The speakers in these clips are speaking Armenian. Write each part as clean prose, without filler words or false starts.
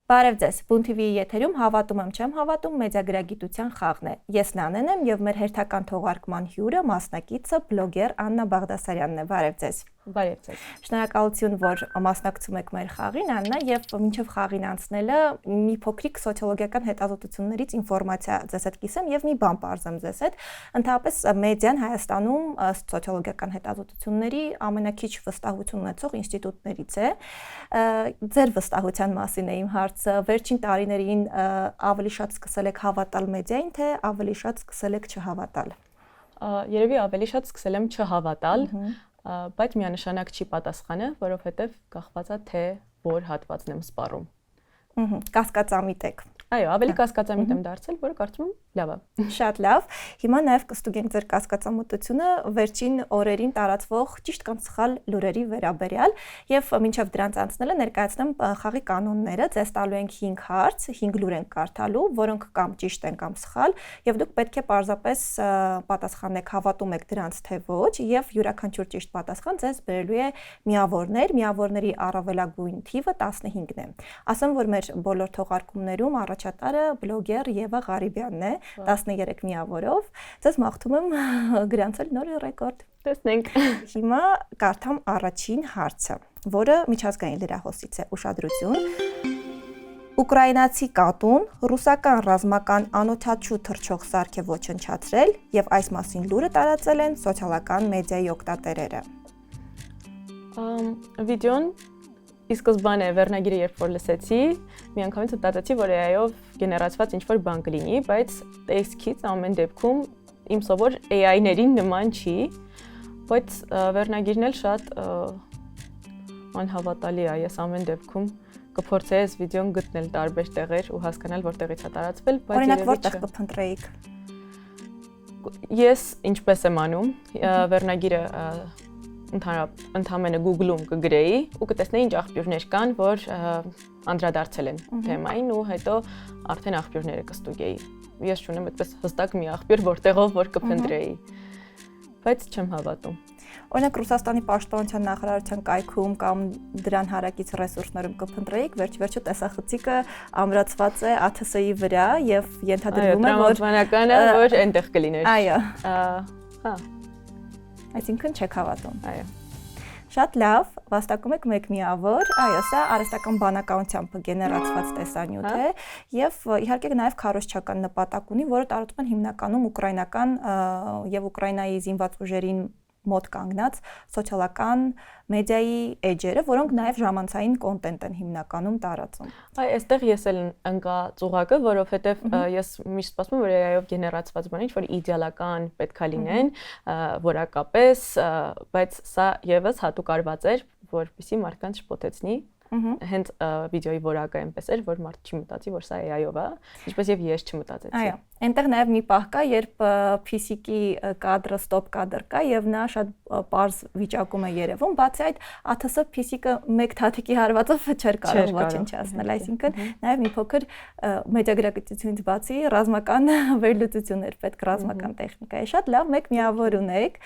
Բարև ձեզ, Բուն TV-ի եթերում հավատում եմ, չեմ հավատում մեդիագրագիտության խաղն է։ Ես Նանեն եմ եւ մեր հերթական թողարկման հյուրը, մասնակիցը, բլոգեր Աննա Բաղդասարյանն է։ Բարև ձեզ։ Բարև ձեզ։ Շնորհակալություն, որ մասնակցում եք մեր խաղին, Աննա, եւ մինչեւ խաղին անցնելը մի փոքրիկ սոցիոլոգիական հետազոտություններից ինֆորմացիա ձեզ հետ կիսեմ եւ մի բան բարձեմ ձեզ հետ։ Ընդհանրապես մեդիան Հայաստանում սոցիոլոգիական հետազոտությունների ամենակիչ վստահություն ունեցող ինստիտուտներից է։ Ձեր վստահության մասին է իմ հարցը։ Վերջին տարիներին ավելի շատ սկսել եք հավատալ մեդիային, թե ավելի շատ սկսել եք չհավատալ։ Երևի ավելի շատ սկսել եմ չհավատալ, բայց միանշանակ չի պատասխանը, որովհետև կախված է թե որ հատվածն եմ սպառում։ Կասկածամիտ եք։ Այո, ավելի կասկածամիտ եմ դարձել, որը կարծում եմ լավ է։ Շատ լավ։ Հիմա նաև կստուգենք ձեր կասկածամտությունը վերջին օրերին տարածվող ճիշտ կամ սխալ լուրերի վերաբերյալ եւ մինչեւ դրանց անցնելը ներկայացնեմ խաղի կանոնները։ Ձեզ տալու ենք 5 հարց, 5 լուր ենք կարդալու, որոնք կամ ճիշտ են կամ սխալ, եւ դուք պետք է պարզապես պատասխանեք, հավատում եք դրանց թե ոչ, եւ յուրաքանչյուր ճիշտ պատասխան ձեզ բերելու է միավորներ, միավորների առավելագույն թիվը 15-ն է։ Ասեմ, որ մեր բոլոր թողարկումներում առաջատարը բլոգեր Եվա Ղարիբյանն է 13 միավորով։ Ձեզ մաղթում եմ գրանցել նոր ռեկորդ։ Տեսնենք։ Հիմա կարդամ առաջին հարցը, որը միջազգային լրահոսից է, ուշադրություն։ Ուկրաինացի կատուն ռուսական ռազմական անօթաչու թռչող սարք է ոչնչացրել եւ այս մասին լուրը տարածել են սոցիալական մեդիայի օգտատերերը։ Վիդեոն ի սկզբանե վերնագիրը երբ որ լսեցի, միանգամից մտածեցի, որ AI-ով գեներացված ինչ-որ բան կլինի, բայց տեսքից ամեն դեպքում իմ սովոր AI-ներին նման չի, բայց վերնագիրն էլ շատ անհավատալի է, ես ամեն դեպքում կփորձեի այս վիդեոն գտնել տարբեր տեղեր ու հասկանալ որտեղից է տարածվել, բայց օրինակ որտեղ կփնտրեիք։ Ես ինչպես եմ անում, վերնագիրը ընդհանրապես Google-ում կգրեի ու կտեսնեի ինչ աղբյուրներ կան, որ անդրադարձել են թեմային ու հետո արդեն աղբյուրները կստուգեի։ Ես չունեմ այդպես հստակ մի աղբյուր, որտեղով որ կփնտրեի, բայց չեմ հավատում։ Օրինակ Ռուսաստանի պաշտպանության նախարարության կայքում կամ դրան հարակից ռեսուրսներում կփնտրեիք, վերջ-վերջո տեսախցիկը ամրացված է ԱԹՍ-ի վրա եւ ենթադրվում է, որ տրամաբանականը որ այնտեղ կլիներ։ Այո։ Հա։ Այսինքն չեք հավատում։ Այո։ Շատ լավ, վաստակում եք 1 միավոր, այո, սա արհեստական բանականությամբ գեներացված տեսանյութ է եւ իհարկե նաեւ քարոզչական նպատակ ունի, որը տարածում են հիմնականում ուկրաինական եւ Ուկրաինայի զինված ուժերին մոտ կանգնած սոցիալական մեդիայի էջերը, որոնք նաև ժամանցային կոնտենտ են հիմնականում տարածում։ Այստեղ ես էլ ընկա ծուղակը, որովհետև ես միշտ սպասում եմ, որ AI-ով գեներացված բան ինչ-որ իդեալական պետքա լինեն, որակապես, բայց սա եւս հատուկ արված էր, որպեսզի մարդկանց շփոթեցնի։ Հենց վիդեոյի որակը այնպես էր, որ մարդ չի մտածի, որ սա AI-ով է, ինչպես եւ ես չմտածեցի։ Այո, այնտեղ նաեւ մի պահ կա, երբ PC-ի կադրը ստոպ կադր կա եւ նա շատ պարզ վիճակում է երևում, բացի այդ ԱԹՍ PC-ը մեկ թաթիկի հարվածով չէր կարող ոչնչացնել, այսինքն նաեւ մի փոքր մեդիագրագիտությունից բացի ռազմական վերլուծություններ պետք ռազմական տեխնիկայի։ Շատ լավ, 1 միավոր ունեք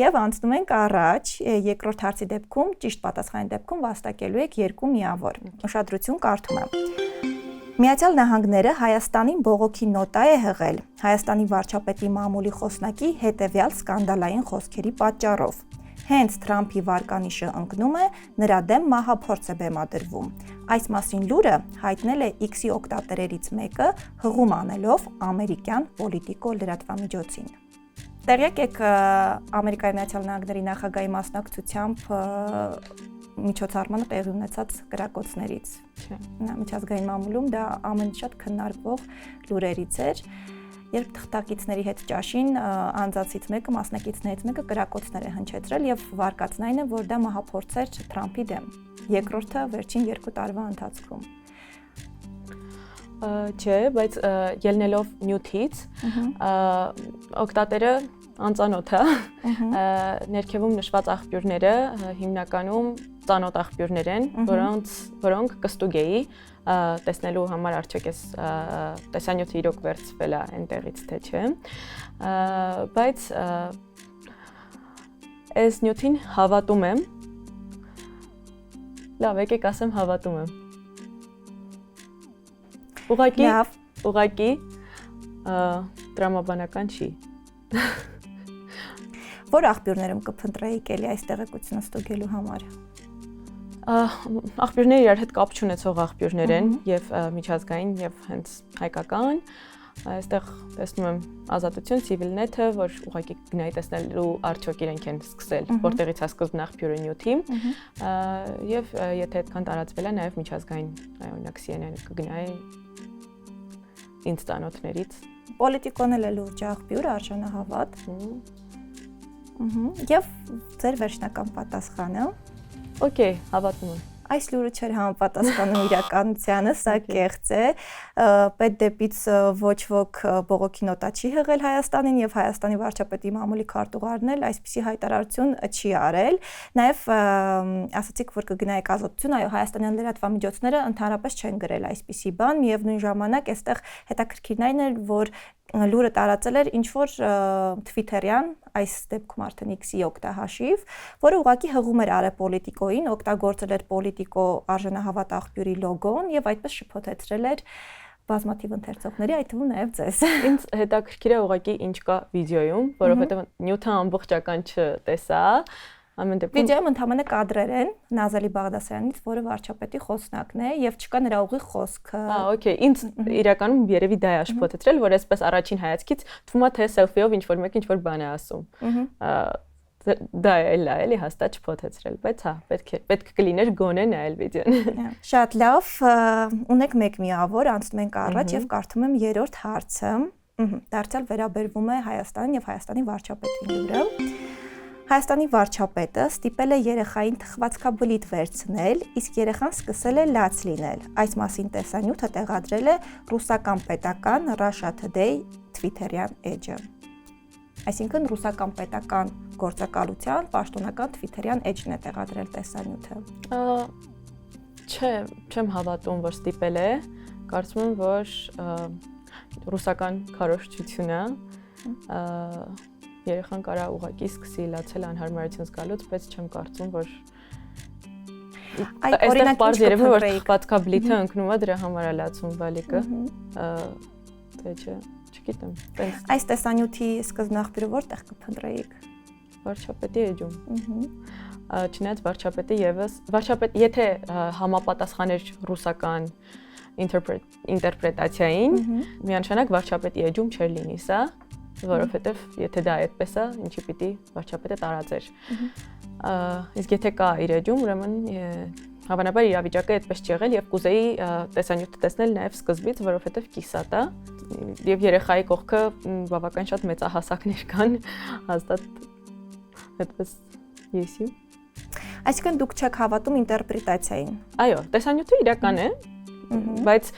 եւ անցնում ենք առաջ, երկրորդ հարցի դեպքում ճիշտ պատասխանի դեպքում վաստակելու եք 2 միավոր։ Ուշադրություն, կարդում եմ։ Միացյալ Նահանգները Հայաստանին բողոքի նոտա է հղել Հայաստանի վարչապետի մամուլի խոսնակի հետևյալ սկանդալային խոսքերի պատճառով։ Հենց Թրամփի վարկանիշը ընկնում է, նրա դեմ մահափորձ է բեմադրվում։ Այս մասին լուրը հայտնել է X-ի օգտատերերից մեկը հղում անելով ամերիկյան պոլիտիկո լրատվամիջոցին։ Տեղյակ եք Ամերիկայի Միացյալ Նահանգների նախագահի մասնակցությամբ միջոցառմանը տեղի ունեցած կրակոցներից։ Նա միջազգային մամուլում դա ամենաշատ քննարկվող լուրերից էր, երբ թղթակիցների հետ ճաշին անձացից մեկը, մասնակիցներից մեկը կրակոցներ է հնչեցրել եւ վարկածն այն է, որ դա մահափորձ էր Թրամփի դեմ։ Երկրորդը վերջին 2 տարվա ընթացքում։ Չէ, բայց ելնելով նյութից, օգտատերը անծանոթ է, ներքևում նշված աղբյուրները հիմնականում ծանոթ աղբյուրներ են, որոնք կստուգեի տեսնելու համար արդյոք այս տեսանյութը իրոք վերցվել է այնտեղից թե չէ, բայց այս նյութին հավատում եմ, լավ, եկեք ասեմ հավատում եմ։ Ուղղակի տրամաբանական չի։ Որ աղբյուրներում կփնտրեիք էլի այս տեղեկությունը ստուգելու համար։ Աղբյուրները իրար հետ կապ չունեցող աղբյուրներ են եւ միջազգային եւ հենց հայկական։ Այստեղ տեսնում եմ Ազատություն, Civilnet-ը, որ ուղղակի գնայի տեսնելու արդյոք իրենք են սկսել, որտեղից է սկզբն աղբյուրը նյութի։ Եվ եթե այդքան տարածվել է նաեւ միջազգային, օրինակ CNN-ը կգնայի ինձ ծանոթներից։ Պոլիտիկոն էլ է լուրջ աղբյուր, արժանահավատ։ Եվ ձեր վերջնական պատասխանը։ Okay, հավատում եմ։ Այս լուրը չէր համապատասխանում իրականությանը, սա կեղծ է։ Պետդեպից ոչ ոք բողոքի նոտա չի հղել Հայաստանին եւ Հայաստանի վարչապետի մամուլի քարտուղարն էլ այսպիսի հայտարարություն չի արել։ Նաեւ ասացիք, որ կգնայիք Ազատություն, այո, հայաստանյան լրատվամիջոցները ընդհանրապես չեն գրել այսպիսի բան, միևնույն ժամանակ այստեղ հետաքրքիրն այն էր, որ լուրը տարածել էր ինչ-որ Twitter-յան, այս դեպքում արդեն X-ի օգտահաշիվ, որը ուղղակի հղում էր Արեպոլիտիկոին, օգտագործել էր Պոլիտիկո արժանահավատ աղբյուրի լոգոն եւ այդպես շփոթեցրել էր բազմաթիվ ընթերցողների, այդ թվում նաեւ ձեզ։ Ինձ հետաքրքիր է ուղղակի ինչ կա վիդեոյում, որովհետեւ նյութը ամբողջական չտեսա։ Ամեն դեպքում վիդեոյում ընդհանրապես կադրեր են Նազալի Բաղդասարյանից, որը վարչապետի խոսնակն է եւ չկա նրա ուղիղ խոսքը։ Okay, ինձ իրականում երևի դա է շփոթեցրել, որ այսպես առաջին հայացքից թվում է թե սելֆիով ինչ-որ մեկը ինչ-որ բան է ասում։ Դա էլի հաստատ շփոթեցրել, բայց հա, պետք կլիներ գոնե նայել վիդեոն։ Շատ լավ, ունեք մեկ միավոր, անցնում ենք առաջ եւ կարդում եմ երրորդ հարցը։ Դարձյալ վերաբերվում է Հայաստանին եւ Հայաստանի վարչապետին լուրը։ Հայաստանի վարչապետը ստիպել է երեխային թխվածքաբլիթ վերցնել, իսկ երեխան սկսել է լաց լինել։ Այս մասին տեսանյութը տեղադրել է ռուսական պետական Russia Today Twitter-յան էջը։ Այսինքն ռուսական պետական գործակալության պաշտոնական Twitter-յան էջն է տեղադրել տեսանյութը։ Չեմ հավատում, որ ստիպել է, կարծում եմ, որ ռուսական քարոզչությունը երեխան կարա ուղղակի սկսի լացել անհարմարություն զգալուց, բայց չեմ կարծում, որ այստեղ բարձ երևում է, որ թխվածքաբլիթը ընկնում է դրա համար է լացում բալիկը։ Թե չէ, չգիտեմ։ Այս տեսանյութի սկզբնաղբյուրը որտեղ կփնտրեիք։ Վարչապետի էջում։ Չնայած վարչապետը եթե համապատասխաներ ռուսական ինտերպրետացիային, միանշանակ վարչապետի էջում չէր լինի սա, որովհետև եթե դա այդպես է, ինչի պիտի վարչապետը տարածեր։ Իսկ եթե կա իր էջում, ուրեմն հավանաբար իրավիճակը այդպես չի եղել եւ կուզեի տեսանյութը տեսնել նաեւ սկզբից, որովհետև կիսատ է եւ երեխայի կողքը բավական շատ մեծահասակներ կան, հաստատ այդպես եսի։ Այսինքն դուք չեք հավատում ինտերպրետացիային։ Այո, տեսանյութը իրական է, բայց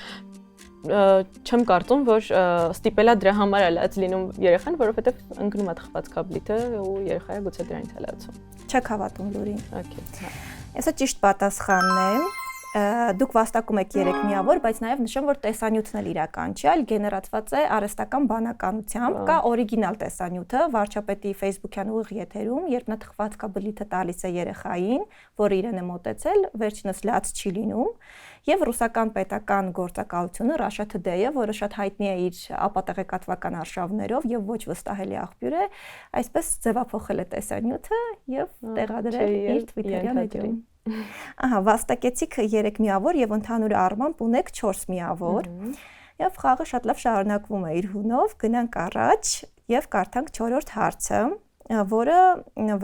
չեմ կարծում, որ ստիպելա դրա համար է լաց լինում երեխան, որովհետև ընկնում է թխվածքաբլիթը ու երեխայը գուցե դրանից է լացում։ Չեք հավատում լուրին։ Okay։ Այսա ճիշտ պատասխանն է։ Դուք վաստակում եք 3 միավոր, բայց նաև նշեմ, որ տեսանյութն էլ իրական չէ, այլ գեներացված է արհեստական բանականությամբ, կա օրիգինալ տեսանյութը վարչապետի Facebook-յան ուղիղ եթերում, երբ նա թխվածքաբլիթը տալիս է երեխային, որը իրեն է մոտեցել, վերջինս լաց չի լինում, եւ ռուսական պետական գործակալությունը Russia Today-ը, որը շատ հայտնի է իր ապատեղեկատվական արշավներով եւ ոչ վստահելի աղբյուր է, այսպես ձևափոխել է տեսանյութը եւ տեղադրել իր Twitter-յան էջում։ Ահա, վաստակեցիք 3 միավոր եւ ընդհանուր առմամբ ունեք 4 միավոր։ Եվ խաղը շատ լավ շարունակվում է իր հունով, գնանք առաջ եւ կարդանք 4-րդ հարցը, որը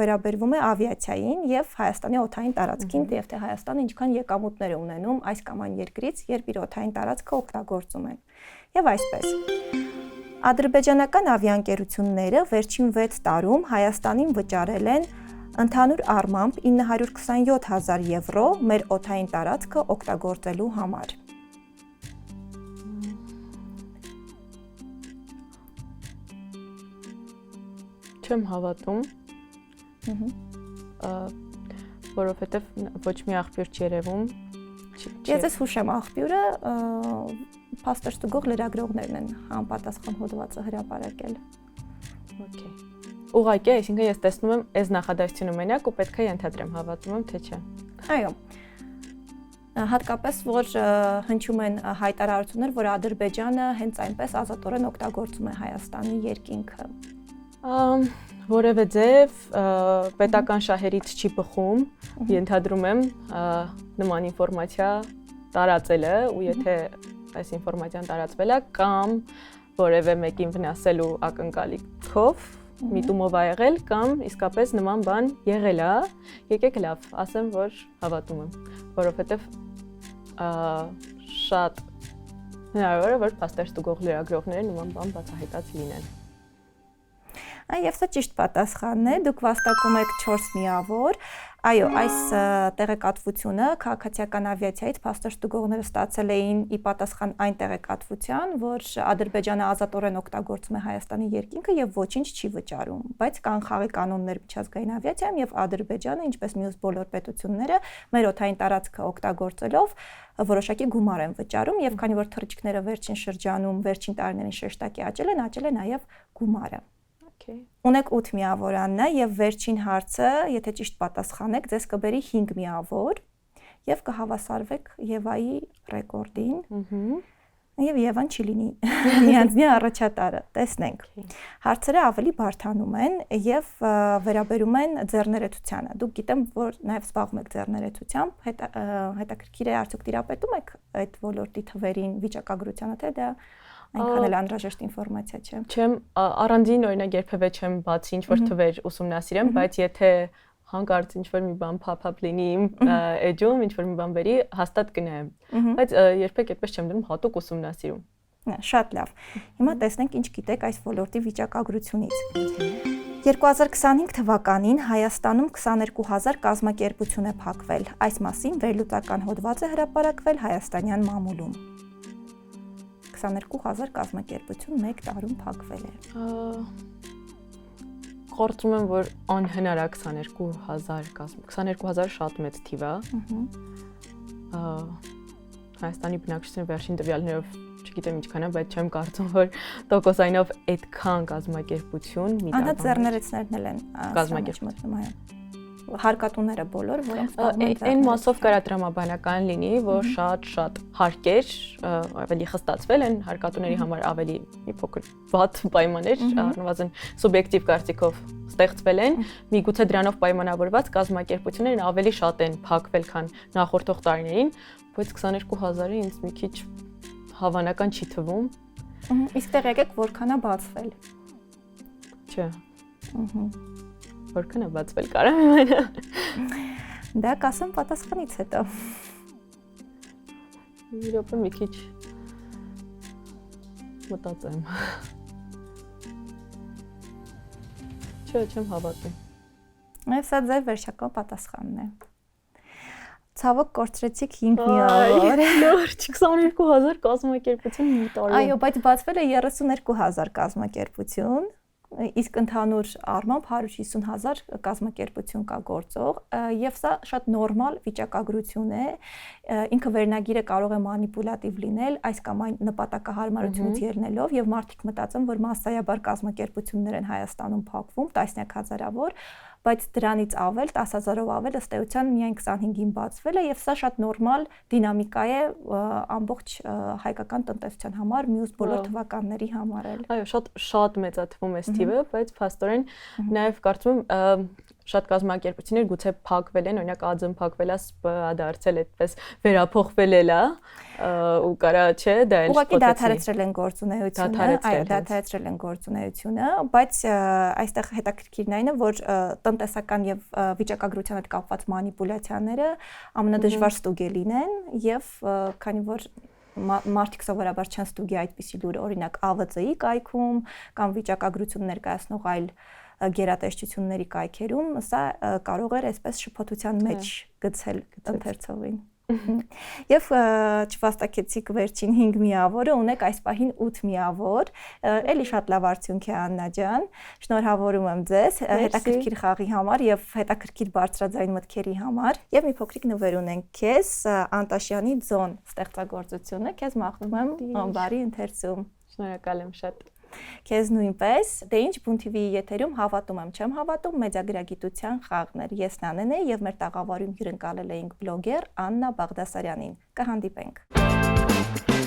վերաբերվում է ավիացիային եւ Հայաստանի օդային տարածքին, եւ թե Հայաստանը ինչքան եկամուտներ է ունենում այս կամ այն երկրից, երբ իր օդային տարածքը օգտագործում են։ Եվ այսպես ադրբեջանական ավիաընկերությունները վերջին 6 տարում Հայաստանին վճարել են ընդհանուր առմամբ 927,000 եվրո մեր օդային տարածքը օգտագործելու համար։ Չեմ հավատում, որովհետև ոչ մի աղբյուր չի երևում։ Ես ես հուշեմ աղբյուրը փաստերստուգող լրագրողներն են համապատասխան հոդվածը հրապարակել։ Okay։ Ուղղակի, այսինքն ես տեսնում եմ այս նախադասությունը մենակ ու պետք է ենթադրեմ, հավատում եմ, թե չէ։ Այո։ Հատկապես որ հնչում են հայտարարություններ, որ Ադրբեջանը հենց այնպես ազատորեն օգտագործում է Հայաստանի երկինքը։ Որևէ ձև պետական շահերից չի բխում, ենթադրում եմ նման ինֆորմացիա տարածելը ու եթե այս ինֆորմացիան տարածվել է կամ որևէ մեկին վնասելու ակնկալիքով միտումով ա եղել կամ իսկապես նման բան եղել է, եկեք լավ, ասեմ, որ հավատում եմ, որովհետև շատ հնարավոր է, որ փաստեր ստուգող լրագրողները նման բան բացահայտած լինեն։ Եվ սա ճիշտ պատասխանն է, դուք վաստակում եք 4 միավոր, այո, այս տեղեկատվությունը քաղաքացիական ավիացիայից փաստեր ստուգողները ստացել էին ի պատասխան այն տեղեկատվության, որ Ադրբեջանը ազատորեն օգտագործում է Հայաստանի երկինքը եւ ոչինչ չի վճարում, բայց կան խաղի կանոններ միջազգային ավիացիայում եւ Ադրբեջանը, ինչպես մյուս բոլոր պետությունները, մեր օդային տարածքը օգտագործելով որոշակի գումար են վճարում եւ քանի որ թռիչքները վերջին շրջանում, վերջին տարիներին շեշտակի աճել է նաեւ գումարը։ Ունեք 8 միավորանն է եւ վերջին հարցը, եթե ճիշտ պատասխանեք, ձեզ կբերի 5 միավոր եւ կհավասարվեք Եվայի ռեկորդին։ Եվ Եվան չի լինի միանձնյա առաջատարը, տեսնենք։ Հարցերը ավելի բարդանում են եւ վերաբերում են ձեռներեցությանը։ Դուք գիտեմ, որ նաեւ զբաղվում եք ձեռներեցությամբ, հետաքրքիր է արդյոք տիրապետում եք այդ ոլորտի թվերին, վիճակագրությանը, թե դա այնքան էլ անհրաժեշտ ինֆորմացիա չէ։ Չեմ առանձին օրինակ երբևէ չեմ բացի ինչ-որ թվեր ուսումնասիրեմ, բայց եթե հանկարծ ինչ-որ մի բան pop-up լինի իմ էջում, ինչ-որ մի բան բերի, հաստատ կնայեմ։ Բայց երբեք այդպես չեմ դնում հատուկ ուսումնասիրում։ Շատ լավ։ Հիմա տեսնենք ինչ գիտեք այս ոլորտի վիճակագրությունից։ 2025 թվականին Հայաստանում 22000 կազմակերպություն է փակվել։ Այս մասին վերլուծական հոդված է հրապարակվել Հայաստանյան մամուլում։ 22000 կազմակերպություն 1 տարում փակվել է։ Կարծում եմ, որ անհնար է 22000 շատ մեծ թիվ է։ Հայաստանի բնակչության վերջին տվյալներով չգիտեմ ինչքան է, բայց չեմ կարծում, որ տոկոսայինով այդքան կազմակերպություն մի տարում։ Անհատ ձեռներեցներն են կազմակերպություն մտնում, հարկատուները բոլոր, որոնք զբաղվում են այն մասով կարա տրամաբանական լինի, որ շատ հարկեր ավելի խստացվել են, հարկատուների համար ավելի մի փոքր վատ պայմաններ, առնվազն սուբյեկտիվ կարծիքով ստեղծվել են, միգուցե դրանով պայմանավորված կազմակերպություններն ավելի շատ են փակվել, քան նախորդող տարիներին, բայց 22000-ը ինձ մի քիչ հավանական չի թվում։ Իսկ տեղ եկեք որքան է բացվել։ Չէ։ Որքան է բացվել կարամ իմանա։ Դա կասեմ պատասխանից հետո։ Իրոք մի քիչ մտածեմ։ Չէ, չեմ հավատում։ Եվ սա ձեր վերջական պատասխանն է։ Ցավոք կորցրեցիք 5 միավոր։ Լուրջ 22000 կազմակերպություն մի տարում։ Այո, բայց բացվել է 32000 կազմակերպություն։ Իսկ ընդհանուր առմամբ 150,000 կազմակերպություն կա գործող եւ սա շատ նորմալ վիճակագրություն է, ինքը վերնագիրը կարող է մանիպուլատիվ լինել, այս կամ այն նպատակահարմարությունից ելնելով եւ մարդիկ մտածում, որ մասսայաբար կազմակերպություններ են Հայաստանում փակվում, տասնյակ հազարավոր, բայց դրանից ավել 10000-ով ավել ըստ էության միայն 25-ին բացվել է եւ սա շատ նորմալ դինամիկա է ամբողջ հայկական տնտեսության համար, մյուս բոլոր թվականների համար էլ։ Այո, շատ մեծ է թվում այս թիվը, բայց փաստորեն նաեւ կարծում եմ շատ կազմակերպություններ գուցե փակվել են, օրինակ ԱՁ-ն փակվել է, ՍՊ-ը դարձել այդպես վերափոխվել է, ու կարա չէ, դա էլ ուղղակի դադարեցրել են գործունեությունը, այո, դադարեցրել են գործունեությունը, բայց այստեղ հետաքրքիրն այն է, որ տնտեսական եւ վիճակագրության հետ կապված մանիպուլյացիաները ամենադժվար ստուգելին են եւ քանի որ մարդիկ սովորաբար չեն ստուգի այդպիսի լուր, օրինակ ԱՎԾ-ի կայքում կամ վիճակագրություն ներկայացնող այլ գերատեսչությունների կայքերում, սա կարող էր այսպես շփոթության մեջ գցել ընթերցողին։ Եվ չվաստակեցիք վերջին 5 միավորը, ունեք այս պահին 8 միավոր, էլի շատ լավ արդյունք է Աննա ջան, շնորհավորում եմ ձեզ հետաքրքիր խաղի համար եւ հետաքրքիր բարձրաձայն մտքերի համար եւ մի փոքրիկ նվեր ունենք քեզ Անտաշյանի ձոն ստեղծագործությունը, քեզ մաղթում եմ բարի ընթերցում։ Շնորհակալ եմ շատ։ Քեզ նույնպես, դե ինչ Բուն TV-ի եթերում հավատում եմ, չեմ հավատում, մեդիագրագիտության խաղն էր։ Ես Նանեն եմ եւ մեր տաղավարում հյուրընկալել էինք բլոգեր Աննա Բաղդասարյանին։ Կհանդիպենք։